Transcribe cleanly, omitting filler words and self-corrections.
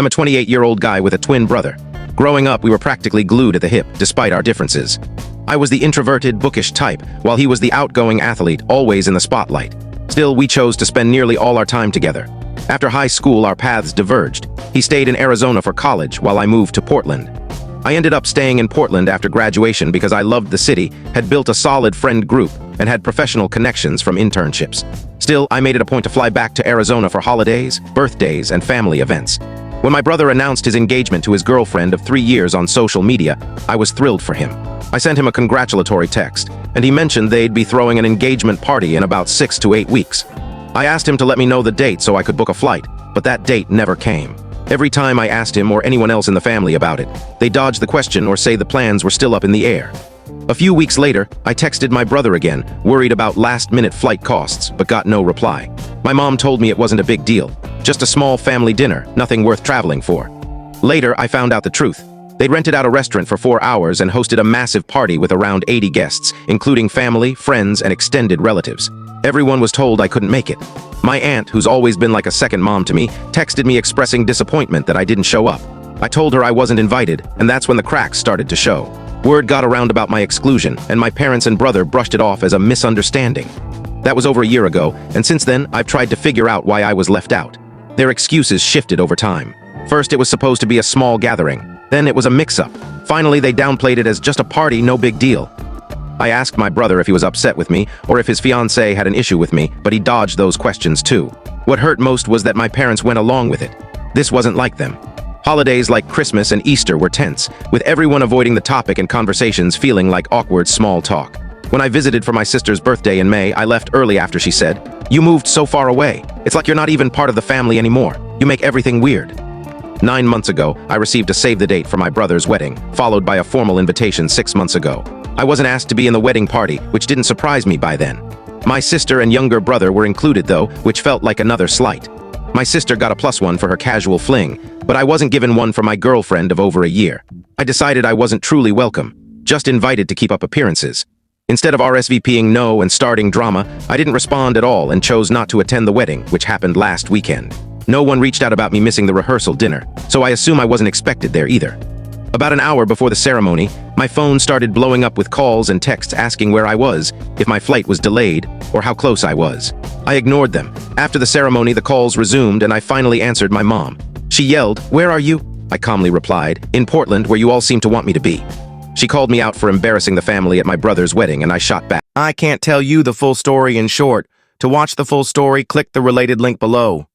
I'm a 28-year-old guy with a twin brother. Growing up, we were practically glued at the hip, despite our differences. I was the introverted, bookish type, while he was the outgoing athlete, always in the spotlight. Still, we chose to spend nearly all our time together. After high school, our paths diverged. He stayed in Arizona for college, while I moved to Portland. I ended up staying in Portland after graduation because I loved the city, had built a solid friend group, and had professional connections from internships. Still, I made it a point to fly back to Arizona for holidays, birthdays, and family events. When my brother announced his engagement to his girlfriend of 3 years on social media, I was thrilled for him. I sent him a congratulatory text, and he mentioned they'd be throwing an engagement party in about 6 to 8 weeks. I asked him to let me know the date so I could book a flight, but that date never came. Every time I asked him or anyone else in the family about it, they dodged the question or say the plans were still up in the air. A few weeks later, I texted my brother again, worried about last-minute flight costs, but got no reply. My mom told me it wasn't a big deal, just a small family dinner, nothing worth traveling for. Later, I found out the truth. They'd rented out a restaurant for 4 hours and hosted a massive party with around 80 guests, including family, friends, and extended relatives. Everyone was told I couldn't make it. My aunt, who's always been like a second mom to me, texted me expressing disappointment that I didn't show up. I told her I wasn't invited, and that's when the cracks started to show. Word got around about my exclusion, and my parents and brother brushed it off as a misunderstanding. That was over a year ago, and since then, I've tried to figure out why I was left out. Their excuses shifted over time. First, it was supposed to be a small gathering. Then it was a mix-up. Finally, they downplayed it as just a party, no big deal. I asked my brother if he was upset with me, or if his fiancée had an issue with me, but he dodged those questions too. What hurt most was that my parents went along with it. This wasn't like them. Holidays like Christmas and Easter were tense, with everyone avoiding the topic and conversations feeling like awkward small talk. When I visited for my sister's birthday in May, I left early after she said, "You moved so far away. It's like you're not even part of the family anymore. You make everything weird." 9 months ago, I received a save-the-date for my brother's wedding, followed by a formal invitation 6 months ago. I wasn't asked to be in the wedding party, which didn't surprise me by then. My sister and younger brother were included though, which felt like another slight. My sister got a +1 for her casual fling, but I wasn't given one for my girlfriend of over a year. I decided I wasn't truly welcome, just invited to keep up appearances. Instead of RSVPing no and starting drama, I didn't respond at all and chose not to attend the wedding, which happened last weekend. No one reached out about me missing the rehearsal dinner, so I assume I wasn't expected there either. About an hour before the ceremony, my phone started blowing up with calls and texts asking where I was, if my flight was delayed, or how close I was. I ignored them. After the ceremony, the calls resumed and I finally answered my mom. She yelled, "Where are you?" I calmly replied, "In Portland, where you all seem to want me to be." She called me out for embarrassing the family at my brother's wedding and I shot back. I can't tell you the full story in short. To watch the full story, click the related link below.